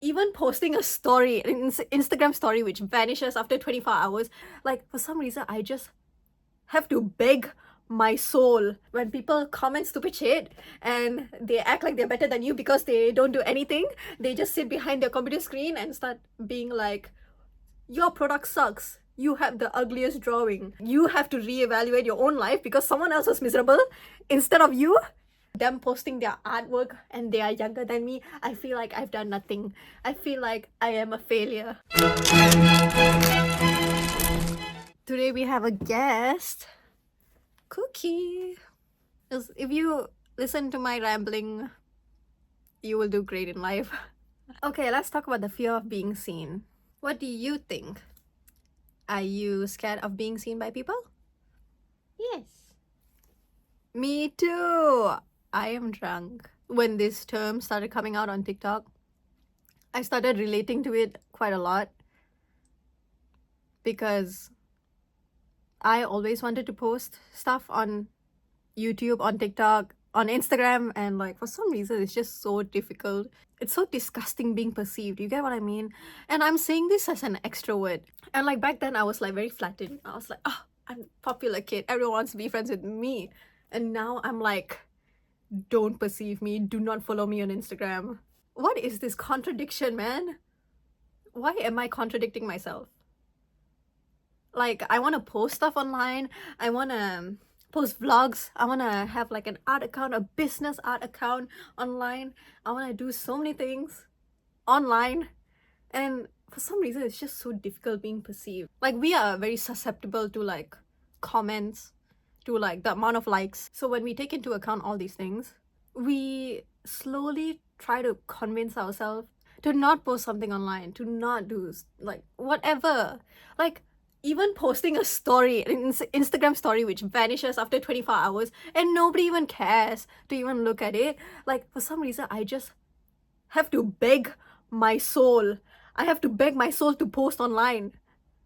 even posting a story, an Instagram story which vanishes after 24 hours, like for some reason I just have to beg my soul when people comment stupid shit and they act like they're better than you because they don't do anything. They just sit behind their computer screen and start being like, your product sucks, you have the ugliest drawing, you have to reevaluate your own life because someone else was miserable instead of you. Them posting their artwork and they are younger than me, I feel like I've done nothing. I feel like I am a failure. Today we have a guest, Cookie. If you listen to my rambling, you will do great in life. Okay, let's talk about the fear of being seen. What do you think? Are you scared of being seen by people? Yes. Me too. I am drunk. When this term started coming out on TikTok, I started relating to it quite a lot because I always wanted to post stuff on YouTube, on TikTok, on Instagram, and like for some reason it's just so difficult. It's so disgusting being perceived. You get what I mean? And I'm saying this as an extrovert. And like back then I was like very flattered. I was like, oh, I'm a popular kid. Everyone wants to be friends with me. And now I'm like, don't perceive me. Do not follow me on Instagram. What is this contradiction, man? Why am I contradicting myself? Like, I want to post stuff online. I want to post vlogs. I want to have like an art account, a business art account online. I want to do so many things online. And for some reason, it's just so difficult being perceived. Like, we are very susceptible to like comments, to like the amount of likes. So when we take into account all these things, we slowly try to convince ourselves to not post something online, to not do like whatever. Like, even posting a story, an Instagram story which vanishes after 24 hours and nobody even cares to even look at it. Like, for some reason, I just have to beg my soul. I have to beg my soul to post online.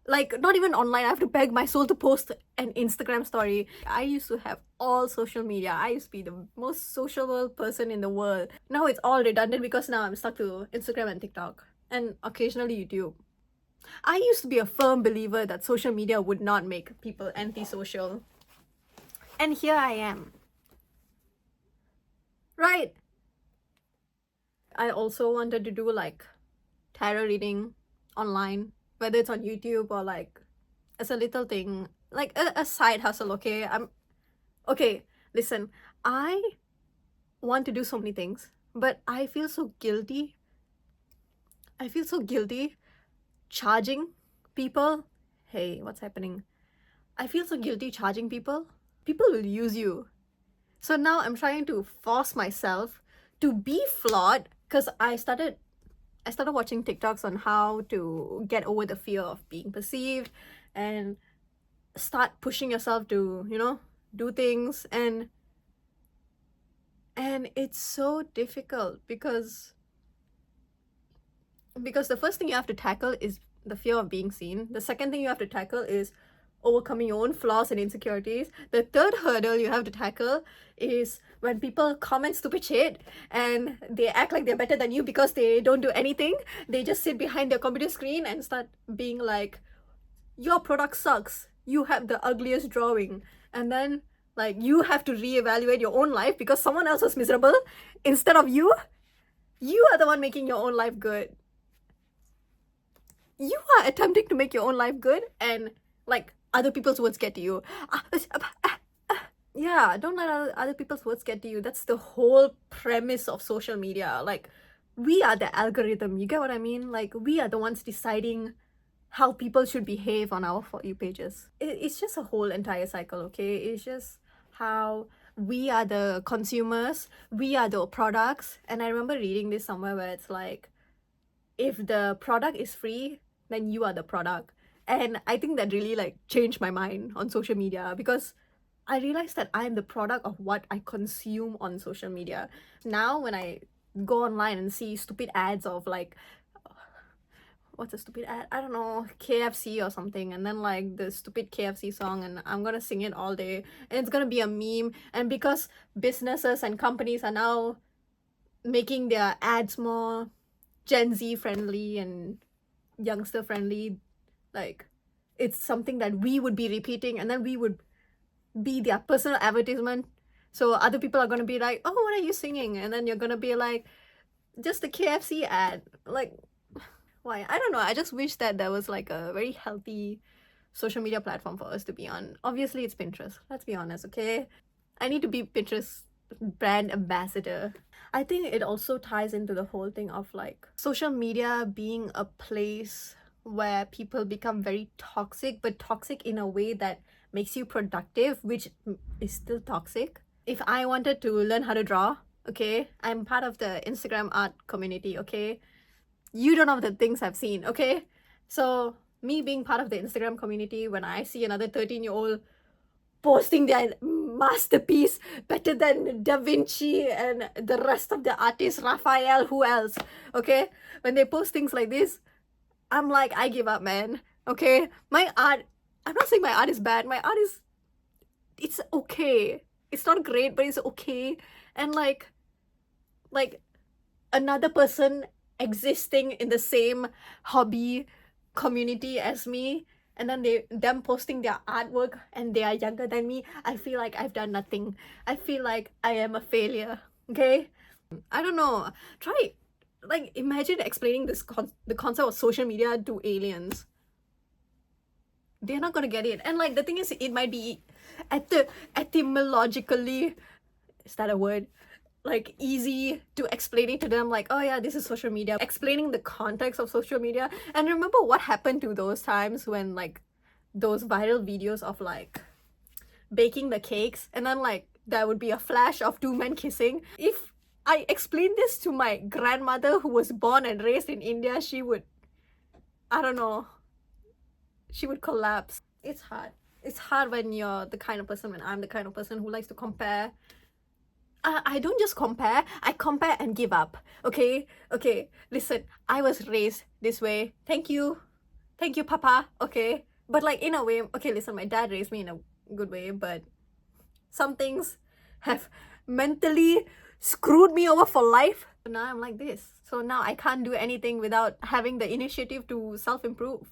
Like, not even online, I have to beg my soul to post an Instagram story. I used to have all social media. I used to be the most sociable person in the world. Now it's all redundant because now I'm stuck to Instagram and TikTok and occasionally YouTube. I used to be a firm believer that social media would not make people antisocial. And here I am. Right. I also wanted to do like tarot reading online, whether it's on YouTube or like as a little thing, like a side hustle, okay? Okay, listen, I want to do so many things, but I feel so guilty. I feel so guilty charging people. Hey, what's happening? I feel so guilty charging people. People will use you. So now I'm trying to force myself to be flawed because I started watching TikToks on how to get over the fear of being perceived and start pushing yourself to, do things, and it's so difficult because the first thing you have to tackle is the fear of being seen. The second thing you have to tackle is overcoming your own flaws and insecurities. The third hurdle you have to tackle is when people comment stupid shit and they act like they're better than you because they don't do anything. They just sit behind their computer screen and start being like, your product sucks, you have the ugliest drawing. And then like you have to reevaluate your own life because someone else was miserable instead of you. You are the one making your own life good. You are attempting to make your own life good, and like other people's words get to you. Yeah, don't let other people's words get to you. That's the whole premise of social media. Like, we are the algorithm. You get what I mean? Like, we are the ones deciding how people should behave on our For You pages. It's just a whole entire cycle, okay? It's just how we are the consumers, we are the products. And I remember reading this somewhere where it's like, if the product is free, then you are the product. And I think that really like changed my mind on social media because I realized that I'm the product of what I consume on social media. Now when I go online and see stupid ads of like, what's a stupid ad? I don't know, KFC or something, and then like the stupid KFC song, and I'm gonna sing it all day and it's gonna be a meme. And because businesses and companies are now making their ads more Gen Z friendly and youngster friendly. Like, it's something that we would be repeating, and then we would be their personal advertisement. So other people are gonna be like, "Oh, what are you singing?" And then you're gonna be like, "Just a KFC ad." Like, why? I don't know. I just wish that there was like a very healthy social media platform for us to be on. Obviously, it's Pinterest. Let's be honest, okay? I need to be Pinterest brand ambassador. I think it also ties into the whole thing of like social media being a place where people become very toxic, but toxic in a way that makes you productive, which is still toxic. If I wanted to learn how to draw, okay, I'm part of the Instagram art community, okay? You don't know the things I've seen, okay? So, me being part of the Instagram community, when I see another 13-year-old posting their masterpiece better than Da Vinci and the rest of the artists, Raphael, who else, okay? When they post things like this, I'm like, I give up, man, okay? My art, I'm not saying my art is bad, my art is, it's okay. It's not great, but it's okay. And like another person existing in the same hobby community as me, and then them posting their artwork and they are younger than me, I feel like I've done nothing. I feel like I am a failure, okay? I don't know. Try, like, imagine explaining the concept of social media to aliens. They're not gonna get it. And like the thing is, it might be etymologically, is that a word, like easy to explaining to them, like, oh yeah, this is social media, explaining the context of social media. And remember what happened to those times when like those viral videos of like baking the cakes, and then like there would be a flash of two men kissing. If I explained this to my grandmother who was born and raised in India, she would, I don't know, she would collapse. It's hard. It's hard when you're the kind of person, when I'm the kind of person who likes to compare. I don't just compare, I compare and give up. Okay? Okay, listen, I was raised this way. Thank you. Thank you, Papa. Okay? But like in a way, okay, listen, my dad raised me in a good way, but some things have mentally screwed me over for life. Now I'm like this. So now I can't do anything without having the initiative to self-improve,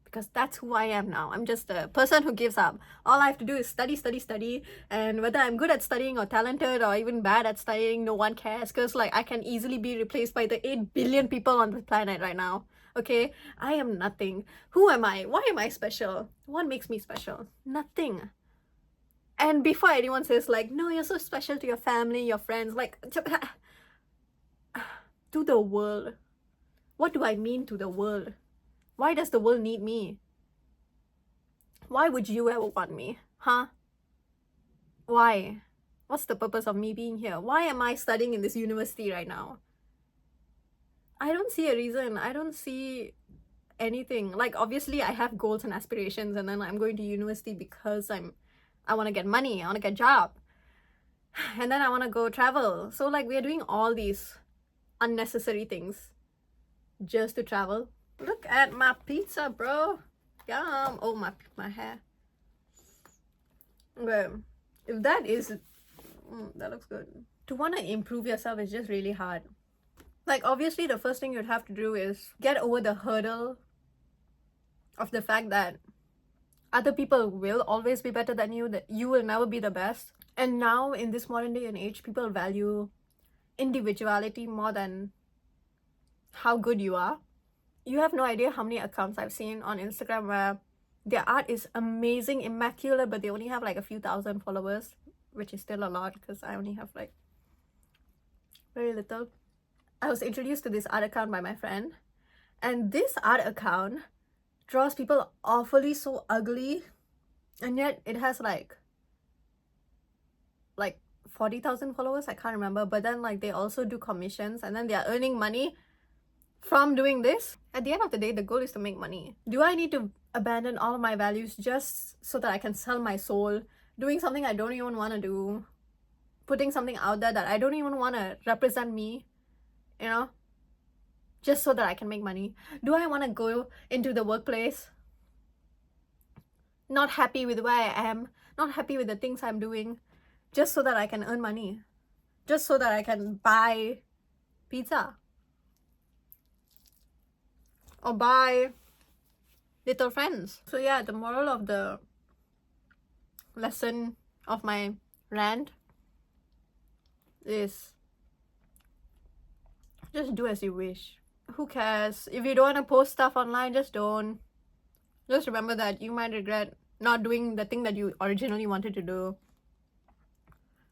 because that's who I am now. I'm just a person who gives up. All I have to do is study, study, study. And whether I'm good at studying or talented or even bad at studying, no one cares. Because like I can easily be replaced by the 8 billion people on the planet right now. Okay? I am nothing. Who am I? Why am I special? What makes me special? Nothing. And before anyone says like, no, you're so special to your family, your friends, like, to the world. What do I mean to the world? Why does the world need me? Why would you ever want me? Huh? Why? What's the purpose of me being here? Why am I studying in this university right now? I don't see a reason. I don't see anything. Like, obviously I have goals and aspirations, and then I'm going to university because I want to get money, I want to get a job, and then I want to go travel. So like we're doing all these unnecessary things just to travel. Look at my pizza, bro. Yum. Oh, my hair. Okay, if that is, that looks good. To want to improve yourself is just really hard. Like, obviously the first thing you'd have to do is get over the hurdle of the fact that other people will always be better than you, that you will never be the best. And now in this modern day and age, people value individuality more than how good you are. You have no idea how many accounts I've seen on Instagram where their art is amazing, immaculate, but they only have like a few thousand followers, which is still a lot because I only have like very little. I was introduced to this art account by my friend, and this art account draws people awfully so ugly, and yet it has like 40,000 followers. I can't remember, but then like they also do commissions, and then they are earning money from doing this. At the end of the day, the goal is to make money. Do I need to abandon all of my values just so that I can sell my soul, doing something I don't even want to do, putting something out there that I don't even want to represent me, you know, just so that I can make money? Do I want to go into the workplace not happy with where I am, not happy with the things I'm doing, just so that I can earn money, just so that I can buy pizza? or by little friends. So yeah, the moral of the lesson of my rant is just do as you wish. Who cares? If you don't want to post stuff online, just don't. Just remember that you might regret not doing the thing that you originally wanted to do.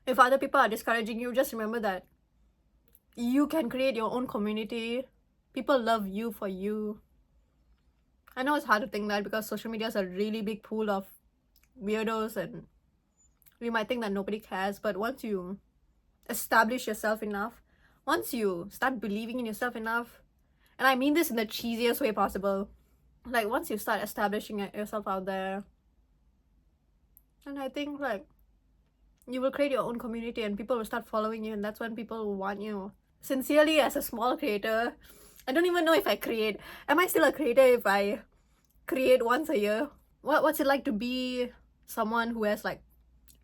If other people are discouraging you, just remember that you can create your own community. People love you for you. I know it's hard to think that because social media is a really big pool of weirdos and we might think that nobody cares, but once you establish yourself enough, once you start believing in yourself enough, and I mean this in the cheesiest way possible, like once you start establishing yourself out there, and I think like you will create your own community and people will start following you, and that's when people will want you. Sincerely, as a small creator, I don't even know if I create. Am I still a creator if I create once a year? What's it like to be someone who has like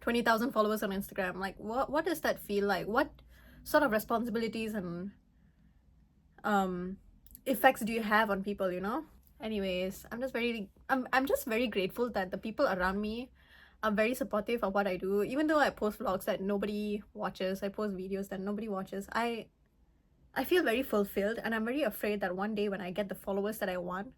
20,000 followers on Instagram? Like what does that feel like? What sort of responsibilities and effects do you have on people, you know? Anyways, I'm just very grateful that the people around me are very supportive of what I do. Even though I post vlogs that nobody watches, I post videos that nobody watches, I feel very fulfilled, and I'm very afraid that one day when I get the followers that I want,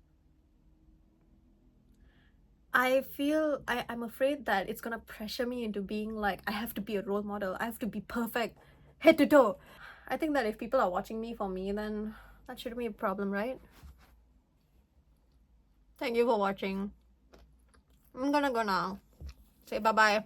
I'm afraid that it's gonna pressure me into being like, I have to be a role model, I have to be perfect, head to toe. I think that if people are watching me for me, then that shouldn't be a problem, right? Thank you for watching. I'm gonna go now. Say bye-bye.